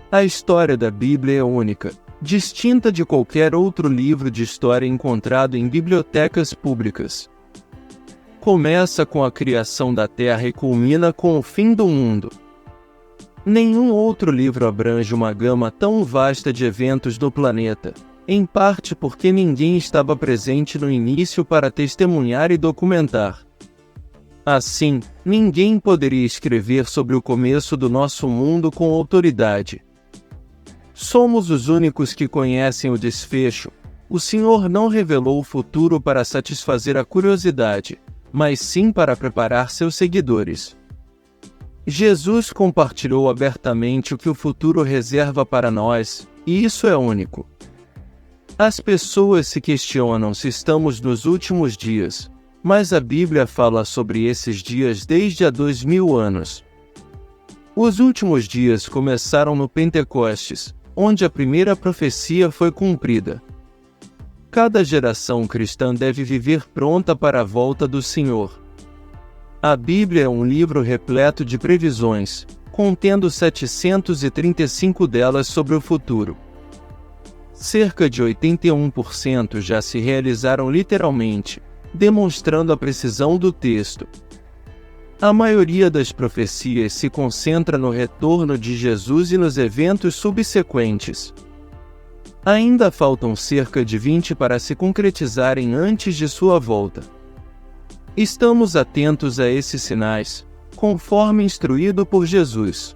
A história da Bíblia é única, distinta de qualquer outro livro de história encontrado em bibliotecas públicas. Começa com a criação da Terra e culmina com o fim do mundo. Nenhum outro livro abrange uma gama tão vasta de eventos do planeta, em parte porque ninguém estava presente no início para testemunhar e documentar. Assim, ninguém poderia escrever sobre o começo do nosso mundo com autoridade. Somos os únicos que conhecem o desfecho. O Senhor não revelou o futuro para satisfazer a curiosidade, mas sim para preparar seus seguidores. Jesus compartilhou abertamente o que o futuro reserva para nós, e isso é único. As pessoas se questionam se estamos nos últimos dias, mas a Bíblia fala sobre esses dias desde há 2000 anos. Os últimos dias começaram no Pentecostes, onde a primeira profecia foi cumprida. Cada geração cristã deve viver pronta para a volta do Senhor. A Bíblia é um livro repleto de previsões, contendo 735 delas sobre o futuro. Cerca de 81% já se realizaram literalmente, demonstrando a precisão do texto. A maioria das profecias se concentra no retorno de Jesus e nos eventos subsequentes. Ainda faltam cerca de 20 para se concretizarem antes de sua volta. Estamos atentos a esses sinais, conforme instruído por Jesus.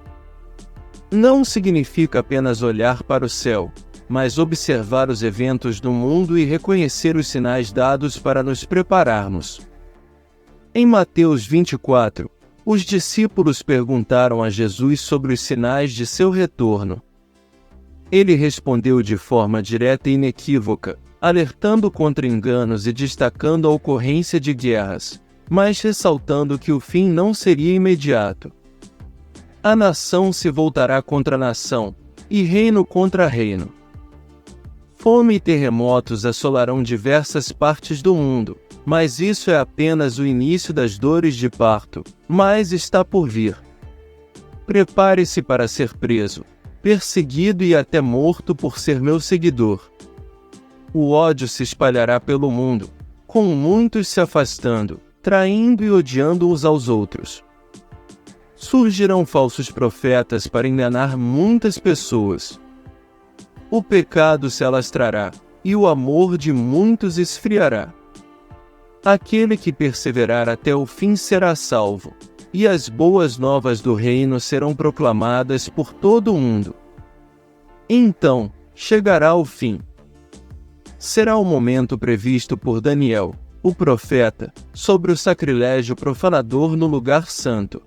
Não significa apenas olhar para o céu, mas observar os eventos do mundo e reconhecer os sinais dados para nos prepararmos. Em Mateus 24, os discípulos perguntaram a Jesus sobre os sinais de seu retorno. Ele respondeu de forma direta e inequívoca, alertando contra enganos e destacando a ocorrência de guerras, mas ressaltando que o fim não seria imediato. A nação se voltará contra a nação, e reino contra reino. Fome e terremotos assolarão diversas partes do mundo, mas isso é apenas o início das dores de parto, mas está por vir. Prepare-se para ser preso, perseguido e até morto por ser meu seguidor. O ódio se espalhará pelo mundo, com muitos se afastando, traindo e odiando uns aos outros. Surgirão falsos profetas para enganar muitas pessoas. O pecado se alastrará, e o amor de muitos esfriará. Aquele que perseverar até o fim será salvo, e as boas novas do reino serão proclamadas por todo o mundo. Então, chegará o fim. Será o momento previsto por Daniel, o profeta, sobre o sacrilégio profanador no lugar santo.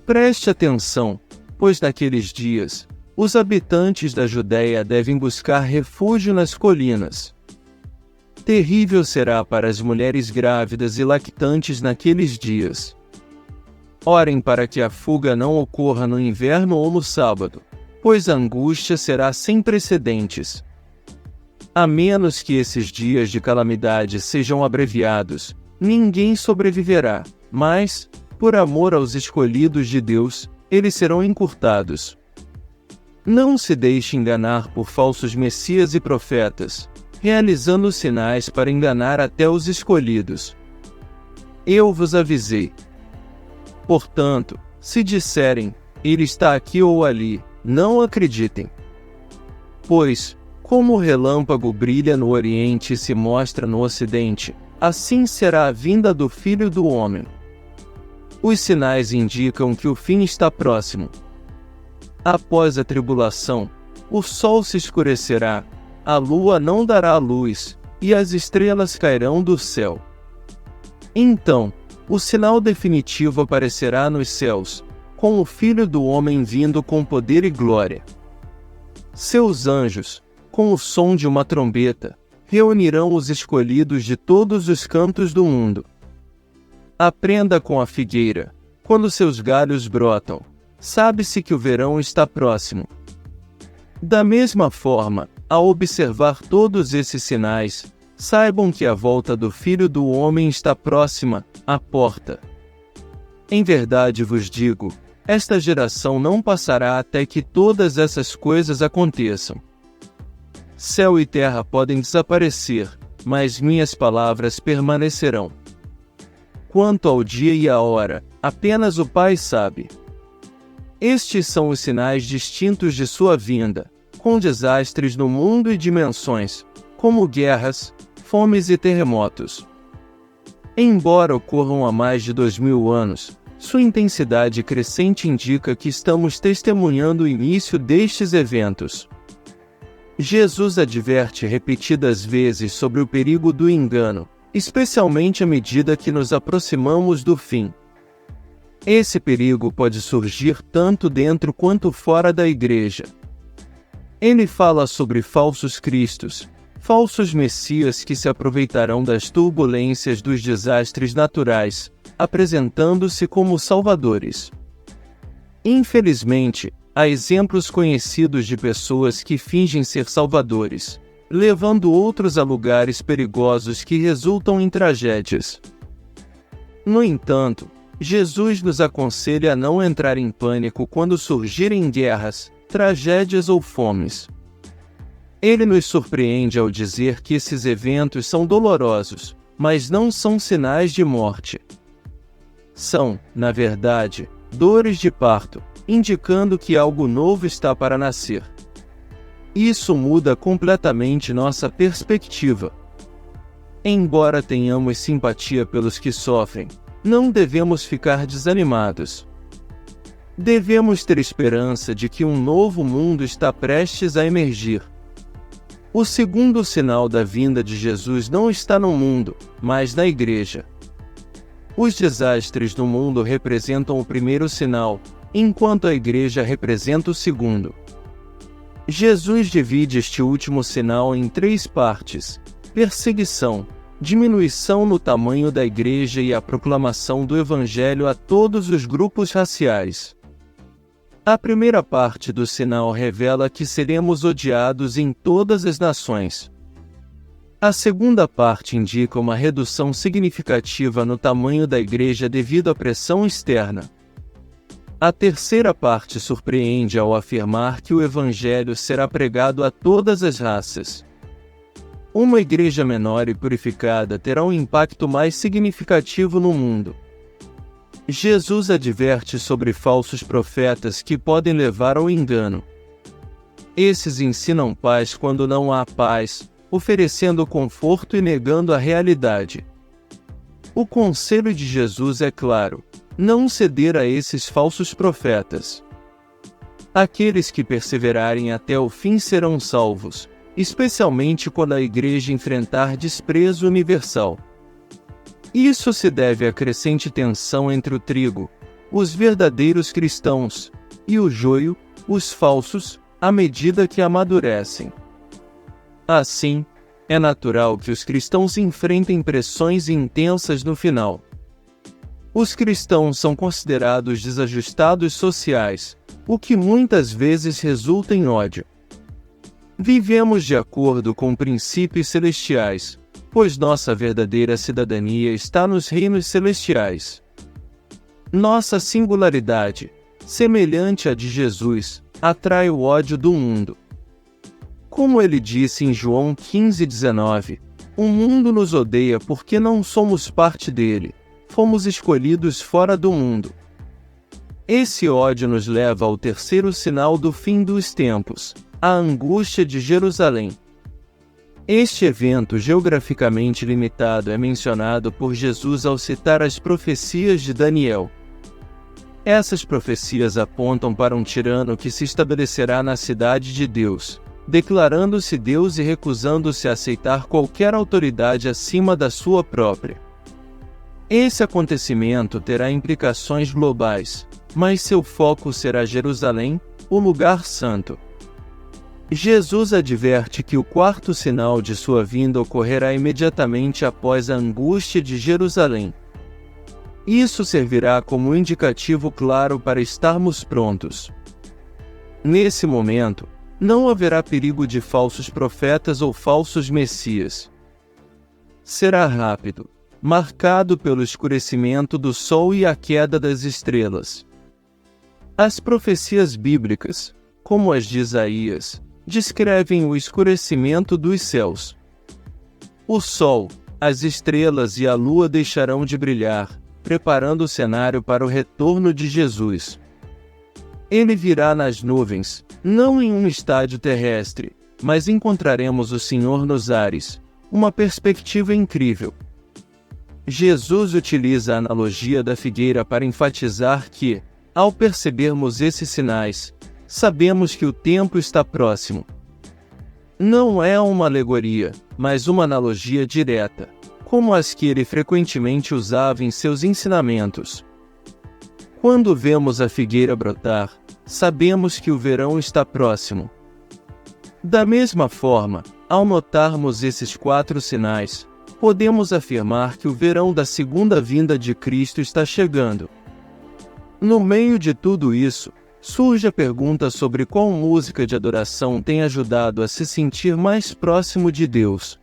Preste atenção, pois naqueles dias, os habitantes da Judéia devem buscar refúgio nas colinas. Terrível será para as mulheres grávidas e lactantes naqueles dias. Orem para que a fuga não ocorra no inverno ou no sábado, pois a angústia será sem precedentes. A menos que esses dias de calamidade sejam abreviados, ninguém sobreviverá, mas, por amor aos escolhidos de Deus, eles serão encurtados. Não se deixe enganar por falsos messias e profetas, realizando sinais para enganar até os escolhidos. Eu vos avisei. Portanto, se disserem, ele está aqui ou ali, não acreditem. Pois, como o relâmpago brilha no Oriente e se mostra no Ocidente, assim será a vinda do Filho do Homem. Os sinais indicam que o fim está próximo. Após a tribulação, o sol se escurecerá, a lua não dará luz, e as estrelas cairão do céu. Então, o sinal definitivo aparecerá nos céus, com o Filho do Homem vindo com poder e glória. Seus anjos, com o som de uma trombeta, reunirão os escolhidos de todos os cantos do mundo. Aprenda com a figueira, quando seus galhos brotam, sabe-se que o verão está próximo. Da mesma forma, ao observar todos esses sinais, saibam que a volta do Filho do Homem está próxima, à porta. Em verdade vos digo, Esta geração não passará até que todas essas coisas aconteçam. Céu e terra podem desaparecer, mas minhas palavras permanecerão. Quanto ao dia e à hora, apenas o Pai sabe. Estes são os sinais distintos de sua vinda, com desastres no mundo e dimensões, como guerras, fomes e terremotos. Embora ocorram há mais de 2000 anos, sua intensidade crescente indica que estamos testemunhando o início destes eventos. Jesus adverte repetidas vezes sobre o perigo do engano, especialmente à medida que nos aproximamos do fim. Esse perigo pode surgir tanto dentro quanto fora da igreja. Ele fala sobre falsos cristos, falsos messias que se aproveitarão das turbulências dos desastres naturais, apresentando-se como salvadores. Infelizmente, há exemplos conhecidos de pessoas que fingem ser salvadores, levando outros a lugares perigosos que resultam em tragédias. No entanto, Jesus nos aconselha a não entrar em pânico quando surgirem guerras, tragédias ou fomes. Ele nos surpreende ao dizer que esses eventos são dolorosos, mas não são sinais de morte. São, na verdade, dores de parto, indicando que algo novo está para nascer. Isso muda completamente nossa perspectiva. Embora tenhamos simpatia pelos que sofrem, não devemos ficar desanimados. Devemos ter esperança de que um novo mundo está prestes a emergir. O segundo sinal da vinda de Jesus não está no mundo, mas na igreja. Os desastres do mundo representam o primeiro sinal, enquanto a igreja representa o segundo. Jesus divide este último sinal em 3 partes: perseguição, diminuição no tamanho da igreja e a proclamação do evangelho a todos os grupos raciais. A primeira parte do sinal revela que seremos odiados em todas as nações. A segunda parte indica uma redução significativa no tamanho da igreja devido à pressão externa. A terceira parte surpreende ao afirmar que o evangelho será pregado a todas as raças. Uma igreja menor e purificada terá um impacto mais significativo no mundo. Jesus adverte sobre falsos profetas que podem levar ao engano. Esses ensinam paz quando não há paz, oferecendo conforto e negando a realidade. O conselho de Jesus é claro: não ceder a esses falsos profetas. Aqueles que perseverarem até o fim serão salvos, especialmente quando a igreja enfrentar desprezo universal. Isso se deve à crescente tensão entre o trigo, os verdadeiros cristãos, e o joio, os falsos, à medida que amadurecem. Assim, é natural que os cristãos enfrentem pressões intensas no final. Os cristãos são considerados desajustados sociais, o que muitas vezes resulta em ódio. Vivemos de acordo com princípios celestiais, pois nossa verdadeira cidadania está nos reinos celestiais. Nossa singularidade, semelhante à de Jesus, atrai o ódio do mundo. Como ele disse em João 15:19, o mundo nos odeia porque não somos parte dele, fomos escolhidos fora do mundo. Esse ódio nos leva ao terceiro sinal do fim dos tempos, a angústia de Jerusalém. Este evento geograficamente limitado é mencionado por Jesus ao citar as profecias de Daniel. Essas profecias apontam para um tirano que se estabelecerá na cidade de Deus, declarando-se Deus e recusando-se a aceitar qualquer autoridade acima da sua própria. Esse acontecimento terá implicações globais, mas seu foco será Jerusalém, o lugar santo. Jesus adverte que o quarto sinal de sua vinda ocorrerá imediatamente após a angústia de Jerusalém. Isso servirá como indicativo claro para estarmos prontos. Nesse momento, não haverá perigo de falsos profetas ou falsos messias. Será rápido, marcado pelo escurecimento do sol e a queda das estrelas. As profecias bíblicas, como as de Isaías, descrevem o escurecimento dos céus. O sol, as estrelas e a lua deixarão de brilhar, preparando o cenário para o retorno de Jesus. Ele virá nas nuvens, não em um estádio terrestre, mas encontraremos o Senhor nos ares, uma perspectiva incrível. Jesus utiliza a analogia da figueira para enfatizar que, ao percebermos esses sinais, sabemos que o tempo está próximo. Não é uma alegoria, mas uma analogia direta, como as que ele frequentemente usava em seus ensinamentos. Quando vemos a figueira brotar, sabemos que o verão está próximo. Da mesma forma, ao notarmos esses 4 sinais, podemos afirmar que o verão da segunda vinda de Cristo está chegando. No meio de tudo isso, surge a pergunta sobre qual música de adoração tem ajudado a se sentir mais próximo de Deus.